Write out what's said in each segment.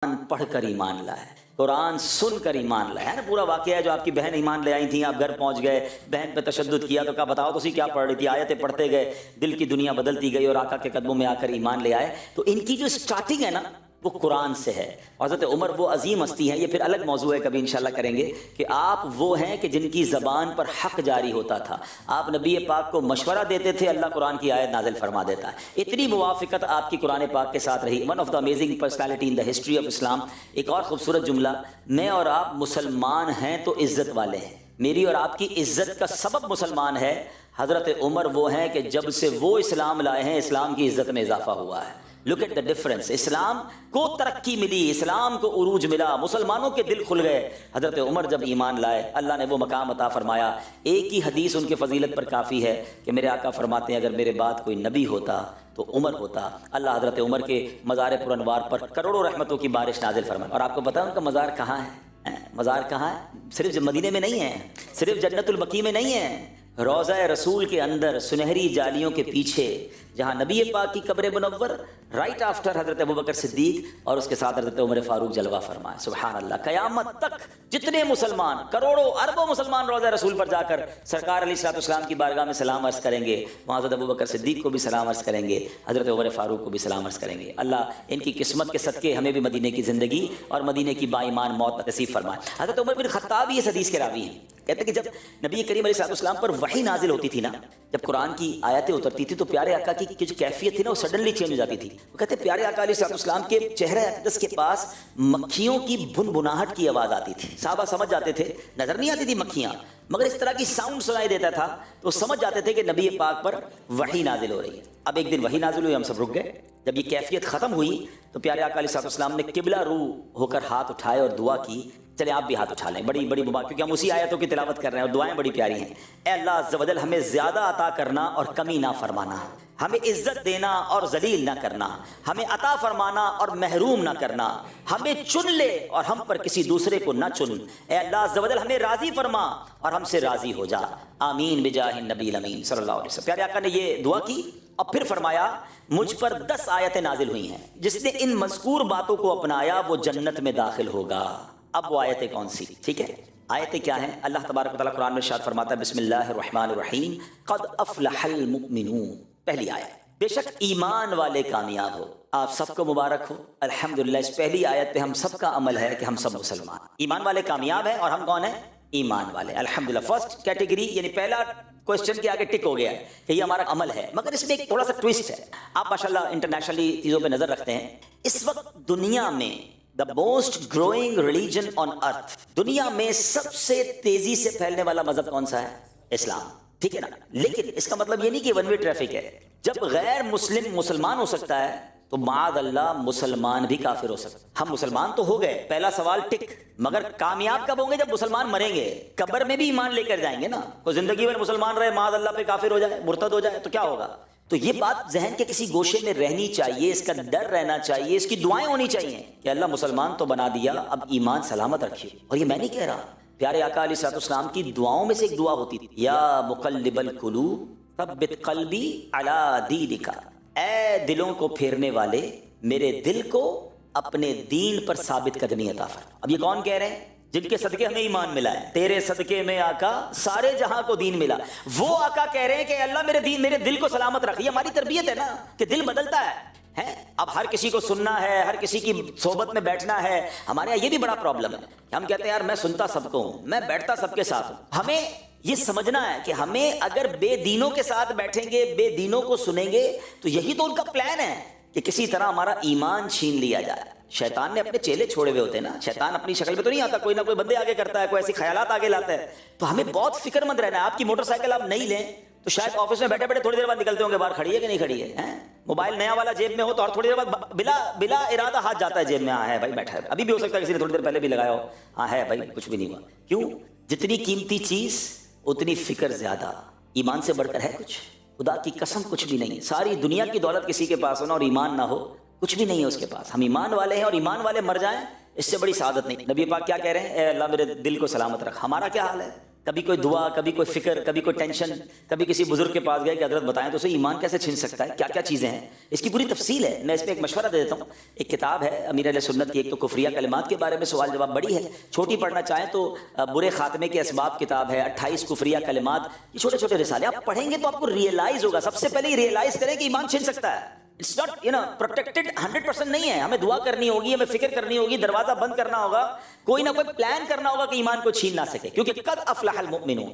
قرآن پڑھ کر ایمان لائے، قرآن سن کر ایمان لائے. ہے نا پورا واقعہ ہے جو آپ کی بہن ایمان لے آئی تھیں، آپ گھر پہنچ گئے، بہن پہ تشدد کیا تو کہا بتاؤ تو اسی کیا پڑھ رہی تھی، آیتیں پڑھتے گئے، دل کی دنیا بدلتی گئی اور آقا کے قدموں میں آ کر ایمان لے آئے. تو ان کی جو سٹارٹنگ ہے نا وہ قرآن سے ہے. حضرت عمر وہ عظیم ہستی ہیں، یہ پھر الگ موضوع ہے، کبھی انشاءاللہ کریں گے کہ آپ وہ ہیں کہ جن کی زبان پر حق جاری ہوتا تھا. آپ نبی پاک کو مشورہ دیتے تھے، اللہ قرآن کی آیت نازل فرما دیتا ہے. اتنی موافقت آپ کی قرآن پاک کے ساتھ رہی. One of the amazing personality in the history of Islam. ایک اور خوبصورت جملہ، میں اور آپ مسلمان ہیں تو عزت والے ہیں. میری اور آپ کی عزت کا سبب مسلمان ہے. حضرت عمر وہ ہیں کہ جب سے وہ اسلام لائے ہیں اسلام کی عزت میں اضافہ ہوا ہے. Look at the difference. اسلام کو ترقی ملی، اسلام کو عروج ملا، مسلمانوں کے دل کھل گئے. حضرت عمر جب ایمان لائے اللہ نے وہ مقام عطا فرمایا. ایک ہی حدیث ان کے فضیلت پر کافی ہے کہ میرے آقا فرماتے ہیں اگر میرے بعد کوئی نبی ہوتا تو عمر ہوتا. اللہ حضرت عمر کے مزار پر انوار پر کروڑوں رحمتوں کی بارش نازل فرمائے. اور آپ کو پتا ہے ان کا مزار کہاں ہے؟ مزار کہاں ہے؟ صرف مدینے میں نہیں ہے، صرف جنت البقیع میں نہیں ہے، روضہ رسول کے اندر سنہری جالیوں کے پیچھے جہاں نبی پاک کی قبر منور، رائٹ آفٹر حضرت ابوبکر صدیق اور اس کے ساتھ حضرت عمر فاروق جلوہ فرمائے. سبحان اللہ. قیامت تک جتنے مسلمان، کروڑوں اربوں مسلمان روضہ رسول پر جا کر سرکار علیہ الصلوۃ والسلام کی بارگاہ میں سلام عرض کریں گے. وہاں حضرت ابوبکر صدیق کو بھی سلام عرض کریں گے، حضرت عمر فاروق کو بھی سلام عرض کریں گے. اللہ ان کی قسمت کے صدقے ہمیں بھی مدینے کی زندگی اور مدینے کی با ایمان موت نصیب فرمائے. حضرت عمر بن خطاب اس حدیث کے راوی ہیں. کہتے ہیں کہ جب نبی کریم علیہ الصلوۃ والسلام پر وحی نازل ہوتی تھی نا، جب قرآن کی آیتیں اترتی تھی تو پیارے آقا کی جو کیفیت تھی نا وہ سڈنلی چینج ہو جاتی تھی. وہ کہتے ہیں پیارے آقا علیہ الصلوۃ والسلام کے چہرہ اقدس کے پاس مکھیوں کی بھنبھناہٹ کی آواز آتی تھی. صحابہ سمجھ جاتے تھے، نظر نہیں آتی تھی مکھیاں مگر اس طرح کی ساؤنڈ سنائی دیتا تھا تو سمجھ جاتے تھے کہ نبی پاک پر وحی نازل ہو رہی ہے. اب ایک دن وحی نازل ہوئی، ہم سب رک گئے. جب یہ کیفیت ختم ہوئی تو پیارے آقا علیہ الصلوۃ والسلام نے قبلہ رو ہو کر ہاتھ اٹھائے اور دعا کی. چلے آپ بھی ہاتھ اٹھا لیں، بڑی بڑی مبارک، کیونکہ ہم اسی آیتوں کی تلاوت کر رہے ہیں اور دعائیں بڑی پیاری ہیں. اے اللہ عز و جل ہمیں زیادہ عطا کرنا اور کمی نہ فرمانا، ہمیں عزت دینا اور ذلیل نہ کرنا، ہمیں عطا فرمانا اور محروم نہ کرنا، ہمیں چن لے اور ہم پر کسی دوسرے کو نہ چن. اے اللہ عز و جل ہمیں راضی فرما اور ہم سے راضی ہو جا. آمین بجاہ النبی الامین صلی اللہ علیہ وسلم. پیارے آقا نے یہ دعا کی اور پھر فرمایا مجھ پر 10 آیتیں نازل ہوئی ہیں، جس نے ان مذکور باتوں کو اپنایا وہ جنت میں داخل ہوگا. اب وہ آیتیں کون سی؟ ٹھیک ہے، آیتیں کیا ہیں؟ اللہ تبارک و تعالیٰ قرآن میں ارشاد فرماتا ہے بسم اللہ الرحمن الرحیم قد افلح المؤمنون. پہلی آیت، بے شک ایمان والے کامیاب ہو. آپ سب کو مبارک ہو الحمدللہ. اس پہلی آیت پہ ہم سب کا عمل ہے کہ ہم سب مسلمان. ایمان والے کامیاب ہیں اور ہم کون ہیں؟ ایمان والے. الحمدللہ فرسٹ کیٹیگری، یعنی پہلا کوشچن کے آگے ٹک ہو گیا ہے کہ یہ ہمارا عمل ہے. مگر اس میں ایک تھوڑا سا ٹویسٹ ہے. آپ ماشاءاللہ انٹرنیشنلی چیزوں پہ نظر رکھتے ہیں. اس وقت دنیا میں the most growing religion on earth، دنیا میں سب سے تیزی سے پھیلنے والا مذہب کون سا ہے؟ اسلام. ٹھیک ہے نا؟ لیکن اس کا مطلب یہ نہیں کہ ون وے ٹریفک ہے. جب غیر مسلم مسلمان ہو سکتا ہے تو معاذ اللہ مسلمان بھی کافر ہو سکتا ہے. ہم مسلمان تو ہو گئے، پہلا سوال ٹک، مگر کامیاب کب ہوں گے؟ جب مسلمان مریں گے. قبر میں بھی ایمان لے کر جائیں گے نا. کوئی زندگی میں مسلمان رہے معاذ اللہ پہ کافر ہو جائے، مرتد ہو جائے تو کیا ہوگا؟ تو یہ بات ذہن کے کسی گوشے میں رہنی چاہیے، اس کا ڈر رہنا چاہیے، اس کی دعائیں ہونی چاہیے کہ اللہ مسلمان تو بنا دیا، اب ایمان سلامت رکھیے. اور یہ میں نہیں کہہ رہا، پیارے آقا علیہ الصلوۃ والسلام کی دعاؤں میں سے ایک دعا ہوتی تھی، یا مقلب القلوب ثبت قلبی علی دینک. اے دلوں کو پھیرنے والے میرے دل کو اپنے دین پر ثابت قدمی عطا فرما. اب یہ کون کہہ رہے ہیں؟ جن کے صدقے ہمیں ایمان ملا ہے. تیرے صدقے میں آقا سارے جہاں کو دین ملا. وہ آقا کہہ رہے ہیں کہ اللہ میرے دل کو سلامت رکھ. یہ ہماری تربیت ہے نا کہ دل بدلتا ہے. اب ہر کسی کو سننا ہے، ہر کسی کی صحبت میں بیٹھنا ہے. ہمارے یہاں یہ بھی بڑا پرابلم ہے. ہم کہتے ہیں یار میں سنتا سب کو ہوں، میں بیٹھتا سب کے ساتھ ہوں. ہمیں یہ سمجھنا ہے کہ ہمیں اگر بے دینوں کے ساتھ بیٹھیں گے، بے دینوں کو سنیں گے تو یہی تو ان کا پلان ہے کہ کسی طرح ہمارا ایمان چھین لیا جائے. شیطان نے اپنے چیلے چھوڑے ہوئے ہوتے ہیں نا. شیطان اپنی شکل میں تو نہیں آتا، کوئی نہ کوئی بندے آگے کرتا ہے، کوئی ایسی خیالات آگے لاتا ہے. تو ہمیں بہت فکر مند رہنا ہے. آپ کی موٹر سائیکل آپ نہیں لیں تو شاید آفس میں بیٹھے بیٹھے تھوڑی دیر بعد نکلتے ہوں گے باہر، کھڑی ہے کہ نہیں کھڑی ہے. موبائل نیا والا جیب میں ہو تو اور تھوڑی دیر بعد بلا ارادہ ہاتھ جاتا ہے جیب میں. ہاں ہے بھائی بیٹھا ہے، ابھی بھی ہو سکتا ہے کسی نے تھوڑی دیر پہلے بھی لگایا ہو. ہاں ہے بھائی کچھ بھی نہیں ہوا. کیوں؟ جتنی قیمتی چیز اتنی فکر زیادہ. ایمان سے بڑھ کر ہے کچھ؟ خدا کی قسم کچھ بھی نہیں. ساری دنیا کی دولت کسی کے پاس ہو نا اور ایمان نہ ہو، کچھ بھی نہیں ہے اس کے پاس. ہم ایمان والے ہیں اور ایمان والے مر جائیں اس سے بڑی سعادت نہیں. نبی پاک کیا کہہ رہے ہیں؟ اے اللہ میرے دل کو سلامت رکھ. ہمارا کیا حال ہے؟ کبھی کوئی دعا، کبھی کوئی فکر، کبھی کوئی ٹینشن، کبھی کسی بزرگ کے پاس گئے کہ حضرت بتائیں تو اسے ایمان کیسے چھن سکتا ہے، کیا کیا چیزیں ہیں، اس کی پوری تفصیل ہے. میں اس پہ ایک مشورہ دے دیتا ہوں. ایک کتاب ہے امیر اہل سنت کی، ایک تو کفریہ کلمات کے بارے میں سوال جواب، بڑی ہے، چھوٹی پڑھنا چاہیں تو برے خاتمے کے اسباب کتاب ہے، 28 کفریہ کلمات، یہ چھوٹے چھوٹے رسالے آپ پڑھیں گے تو آپ کو ریئلائز ہوگا. سب سے پہلے یہ ریئلائز کریں کہ ایمان چھن سکتا ہے. اٹس ناٹ پروٹیکٹڈ 100% نہیں ہے. ہمیں دعا کرنی ہوگی، ہمیں فکر کرنی ہوگی، دروازہ بند کرنا ہوگا، کوئی نہ کوئی پلان کرنا ہوگا کہ ایمان کو چھین نہ سکے. کیونکہ قد افلح المؤمنون،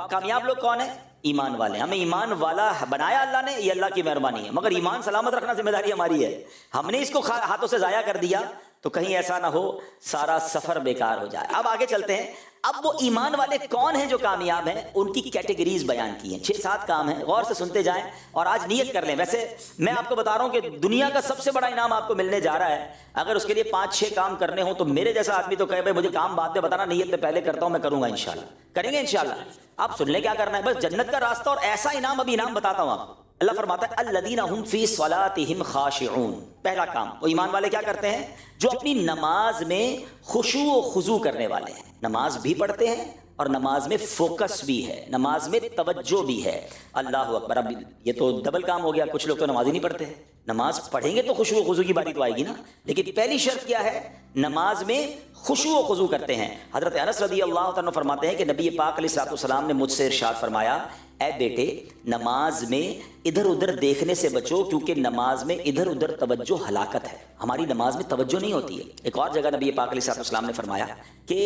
کامیاب لوگ کون ہیں؟ ایمان والے. ہمیں ایمان والا بنایا اللہ نے، یہ اللہ کی مہربانی ہے، مگر ایمان سلامت رکھنا ذمہ داری ہماری ہے. ہم نے اس کو ہاتھوں سے ضائع کر دیا تو کہیں ایسا نہ ہو سارا سفر بیکار ہو جائے. اب آگے چلتے ہیں. اب وہ ایمان والے کون ہیں جو کامیاب ہیں؟ ان کی کیٹیگریز بیان کی ہیں. 6-7 کام ہیں، غور سے سنتے جائیں اور آج نیت کر لیں. ویسے میں آپ کو بتا رہا ہوں کہ دنیا کا سب سے بڑا انعام آپ کو ملنے جا رہا ہے. اگر اس کے لیے 5-6 کام کرنے ہوں تو میرے جیسا آدمی تو کہے بھائی مجھے کام بعد میں بتانا، نیت میں پہلے کرتا ہوں، میں کروں گا انشاءاللہ. کریں گے انشاءاللہ. آپ سن لیں کیا کرنا ہے، بس جنت کا راستہ اور ایسا انعام، ابھی انعام بتاتا ہوں آپ کو. اللہ فرماتا ہے الذین هم فی صلاتہم خاشعون. پہلا کام، وہ ایمان والے کیا کرتے ہیں؟ جو اپنی نماز میں خشوع و خضوع کرنے والے ہیں. نماز بھی پڑھتے ہیں اور نماز میں فوکس بھی ہے، نماز میں توجہ بھی ہے. اللہ اکبر. اب یہ تو ڈبل کام ہو گیا. کچھ لوگ تو نماز ہی نہیں پڑھتے ہیں. نماز پڑھیں گے تو خشوع و خضوع کی باری تو آئے گی نا. لیکن پہلی شرط کیا ہے؟ نماز میں خشوع و خضوع کرتے ہیں. حضرت انس رضی اللہ تعالیٰ فرماتے ہیں کہ نبی پاک علیہ الصلوۃ والسلام نے مجھ سے ارشاد فرمایا، اے بیٹے نماز میں ادھر ادھر دیکھنے سے بچو، کیونکہ نماز میں ادھر ادھر توجہ ہلاکت ہے. ہماری نماز میں توجہ نہیں ہوتی ہے. ایک اور جگہ نبی پاک علیہ الصلوۃ والسلام نے فرمایا کہ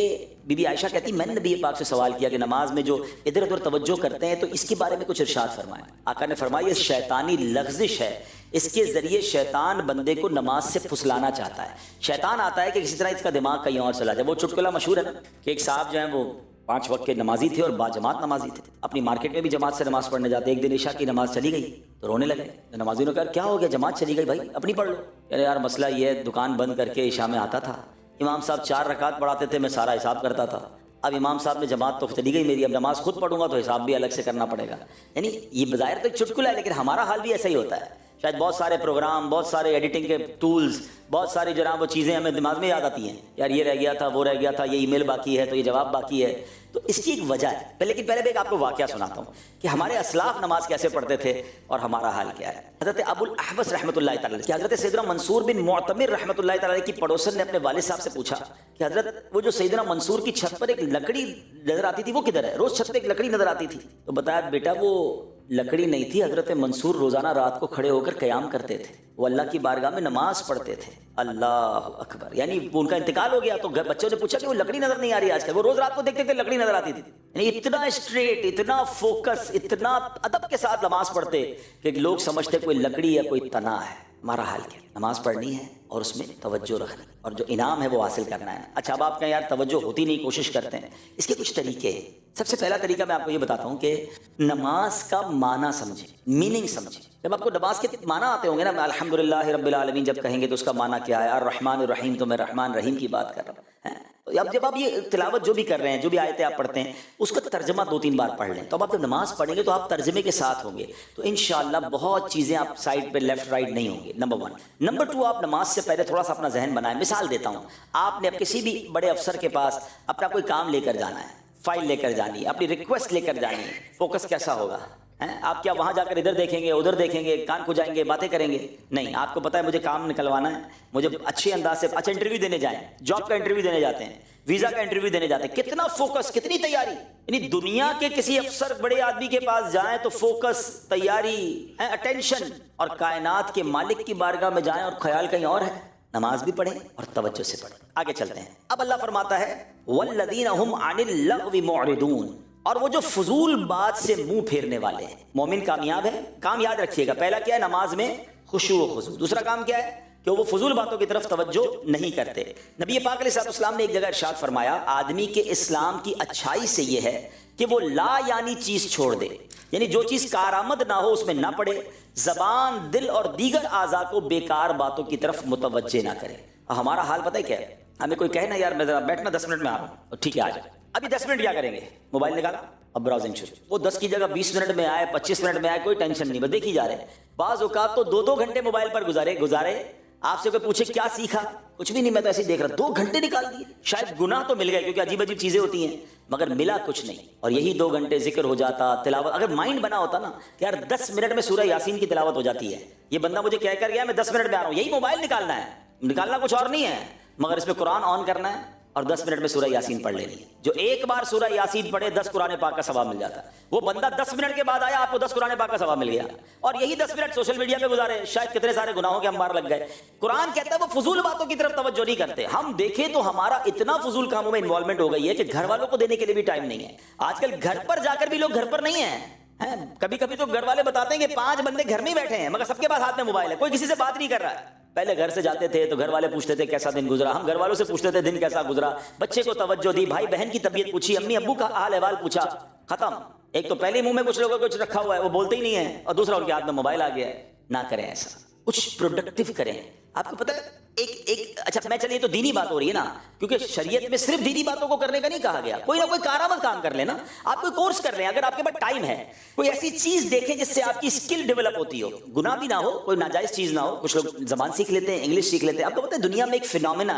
بی بی عائشہ کہتی میں نے نبی پاک سے سوال کیا کہ نماز میں جو ادھر ادھر توجہ کرتے ہیں تو اس کے بارے میں کچھ ارشاد فرمایا. آقا نے فرمایا یہ شیطانی لغزش ہے، اس کے ذریعے شیطان بندے کو نماز سے پھسلانا چاہتا ہے. شیطان آتا ہے کہ کسی طرح اس کا دماغ کہیں اور چلا جائے. وہ چٹکلا مشہور ہے نا کہ ایک صاحب جو ہیں وہ 5 وقت کے نمازی تھے اور باجماعت نمازی تھے. اپنی مارکیٹ میں بھی جماعت سے نماز پڑھنے جاتے. ایک دن عشاء کی نماز چلی گئی تو رونے لگے. نمازیوں نے کہا کیا ہو گیا، جماعت چلی گئی، بھائی اپنی پڑھ لو. ارے یار مسئلہ یہ ہے، دکان بند کر کے عشاء میں آتا تھا، امام صاحب 4 رکعت پڑھاتے تھے، میں سارا حساب کرتا تھا. اب امام صاحب نے جماعت تو چلی گئی میری، اب نماز خود پڑھوں گا تو حساب بھی الگ سے کرنا پڑے گا. یعنی یہ بظاہر تو ایک چٹکلا ہے، لیکن ہمارا حال بھی ایسا ہی ہوتا ہے. شاید بہت سارے پروگرام، بہت سارے ایڈیٹنگ کے ٹولز، بہت ساری جناب وہ چیزیں ہمیں دماغ میں یاد آتی ہیں. یار یہ رہ گیا تھا، وہ رہ گیا تھا، یہ ای میل باقی ہے تو یہ جواب باقی ہے. تو اس کی ایک وجہ ہے. لیکن پہلے میں ایک آپ کو واقعہ سناتا ہوں کہ ہمارے اسلاف نماز کیسے پڑھتے تھے اور ہمارا حال کیا ہے. حضرت ابو الاحوص رحمۃ اللہ تعالی کہ حضرت سیدنا منصور بن معتمر رحمۃ اللہ تعالی کی پڑوسن نے اپنے والد صاحب سے پوچھا کہ حضرت وہ جو سیدنا منصور کی چھت پر ایک لکڑی نظر آتی تھی وہ کدھر ہے؟ روز چھت پہ ایک لکڑی نظر آتی تھی. تو بتایا بیٹا وہ لکڑی نہیں تھی، حضرت منصور روزانہ رات کو کھڑے ہو کر قیام کرتے تھے، وہ اللہ کی بارگاہ میں نماز پڑھتے تھے. اللہ اکبر. یعنی ان کا انتقال ہو گیا تو بچوں نے پوچھا کہ وہ لکڑی نظر نہیں آ رہی آج کل، وہ روز رات کو دیکھتے تھے لکڑی نظر آتی تھی. یعنی اتنا اسٹریٹ، اتنا فوکس، اتنا ادب کے ساتھ نماز پڑھتے کہ لوگ سمجھتے کوئی لکڑی یا کوئی تنا ہے. ہمارا حال کیا؟ نماز پڑھنی ہے اور اس میں توجہ رکھنی اور جو انعام ہے وہ حاصل کرنا ہے. اچھا اب آپ کہیں یار توجہ ہوتی نہیں، کوشش کرتے ہیں. اس کے کچھ طریقے ہیں. سب سے پہلا طریقہ میں آپ کو یہ بتاتا ہوں کہ نماز کا معنی سمجھیں، میننگ سمجھیں. جب آپ کو نماز کے معنی آتے ہوں گے نا، الحمدللہ رب العالمین جب کہیں گے تو اس کا معنی کیا ہے؟ الرحمن الرحیم، تو میں رحمان رحیم کی بات کر رہا ہوں. اب جب آپ یہ تلاوت جو بھی کر رہے ہیں، جو بھی آیتیں آپ پڑھتے ہیں، اس کا ترجمہ 2-3 بار پڑھ لیں. تو اب آپ جب نماز پڑھیں گے تو آپ ترجمے کے ساتھ ہوں گے تو انشاءاللہ بہت چیزیں آپ سائڈ پہ لیفٹ رائٹ نہیں ہوں گے. نمبر 1. نمبر 2، آپ نماز سے پہلے تھوڑا سا اپنا ذہن بنائیں. مثال دیتا ہوں، آپ نے کسی بھی بڑے افسر کے پاس اپنا کوئی کام لے کر جانا ہے، فائل لے کر جانی ہے، اپنی ریکویسٹ لے کر جانی ہے. فوکس کیسا ہوگا؟ آپ کیا وہاں جا کر ادھر دیکھیں گے، ادھر دیکھیں گے، کان کو جائیں گے، باتیں کریں گے؟ نہیں. آپ کو پتا ہے مجھے کام نکلوانا ہے، مجھے اچھے انداز سے. اچھا انٹرویو دینے جائیں، جاب کا انٹرویو دینے جاتے ہیں، ویزا کا انٹرویو دینے جاتے ہیں، کتنا فوکس، کتنی تیاری. یعنی دنیا کے کسی افسر بڑے آدمی کے پاس جائیں تو فوکس، تیاری، اٹینشن. اور کائنات کے مالک کی بارگاہ میں جائیں اور خیال کہیں اور ہے. نماز بھی پڑھیں اور توجہ سے پڑھیں. آگے چلتے ہیں. اب اللہ فرماتا ہے والذین هم عن اللغو معرضون، اور وہ جو فضول بات سے منہ پھیرنے والے ہیں. مومن کامیاب ہے. کام یاد رکھیے گا، پہلا کیا ہے؟ نماز میں خشوع و خضوع. دوسرا کام کیا ہے؟ کہ وہ فضول باتوں کی طرف توجہ نہیں کرتے. نبی پاک علیہ السلام نے ایک جگہ ارشاد فرمایا آدمی کے اسلام کی اچھائی سے یہ ہے کہ وہ لا یعنی چیز چھوڑ دے. یعنی جو چیز کارآمد نہ ہو اس میں نہ پڑے، زبان، دل اور دیگر اعضاء کو بیکار باتوں کی طرف متوجہ نہ کرے. ہمارا حال پتہ ہے کیا ہے؟ ہمیں کوئی کہے نا یار میں ذرا بیٹھنا 10 منٹ میں آ رہا ہوں، ٹھیک ہے آ جائے. ابھی 10 منٹ کیا کریں گے؟ موبائل نکالا، اب براؤزنگ شروع. وہ 10 کی جگہ 20 منٹ میں آئے، 25 منٹ میں آئے، کوئی ٹینشن نہیں، بس دیکھ ہی جا رہے ہیں. بعض اوقات تو 2-2 گھنٹے موبائل پر گزارے آپ سے کوئی پوچھے کیا سیکھا, کچھ بھی نہیں, میں تو ایسے ہی دیکھ رہا, 2 گھنٹے نکال دیے. شاید گناہ تو مل گئے کیونکہ عجیب عجیب چیزیں ہوتی ہیں, مگر ملا کچھ نہیں. اور یہی 2 گھنٹے ذکر ہو جاتا, تلاوت. اگر مائنڈ بنا ہوتا نا کہ یار 10 منٹ میں سورہ یاسین کی تلاوت ہو جاتی ہے, یہ بندہ مجھے کہہ کر گیا میں 10 منٹ میں آ رہا ہوں, یہی موبائل نکالنا ہے, نکالنا کچھ اور نہیں ہے, مگر اس پہ قرآن آن کرنا ہے اور 10 منٹ میں سورہ یاسین پڑھ لینی ہے. جو ایک بار سورہ یاسین پڑھے 10 قرآن پاک کا ثواب مل جاتا ہے. وہ بندہ 10 منٹ کے بعد آیا, آپ کو 10 قرآن پاک کا ثواب مل گیا, اور یہی 10 منٹ سوشل میڈیا پہ گزارے, شاید کتنے سارے گناہوں کے انبار لگ گئے. قرآن کہتا ہے وہ فضول باتوں کی طرف توجہ نہیں کرتے. ہم دیکھیں تو ہمارا اتنا فضول کاموں میں انوالومنٹ ہو گئی ہے کہ گھر والوں کو دینے کے لیے بھی ٹائم نہیں ہے. آج کل گھر پر جا کر بھی لوگ گھر پر نہیں ہیں. کبھی کبھی تو گھر والے بتاتے ہیں کہ 5 بندے گھر میں ہی بیٹھے ہیں مگر سب کے پاس ہاتھ میں موبائل ہے, کوئی کسی سے بات نہیں کر رہا ہے. پہلے گھر سے جاتے تھے تو گھر والے پوچھتے تھے کیسا دن گزرا, ہم گھر والوں سے پوچھتے تھے دن کیسا گزرا, بچے کو توجہ دی, بھائی بہن کی طبیعت پوچھی, امی ابو کا حال احوال پوچھا, ختم. ایک تو پہلے منہ میں کچھ لوگوں کو کچھ رکھا ہوا ہے وہ بولتے ہی نہیں ہے, اور دوسرا ان کے ہاتھ میں موبائل آ گیا ہے. نہ کریں ایسا, کچھ پروڈکٹیو کریں. آپ کو پتہ ہے ایک اچھا میں چلیے تو دینی بات ہو رہی ہے نا, کیونکہ شریعت میں صرف دینی باتوں کو کرنے کا نہیں کہا گیا. کوئی نہ کوئی کارآمد کام کر لینا, آپ کوئی کورس کر لیں اگر آپ کے پاس ٹائم ہے, کوئی ایسی چیز دیکھیں جس سے آپ کی اسکل ڈیولپ ہوتی ہو, گناہ بھی نہ ہو, کوئی ناجائز چیز نہ ہو. کچھ لوگ زبان سیکھ لیتے ہیں, انگلش سیکھ لیتے ہیں. آپ کو پتہ ہے دنیا میں ایک فینومینا ہے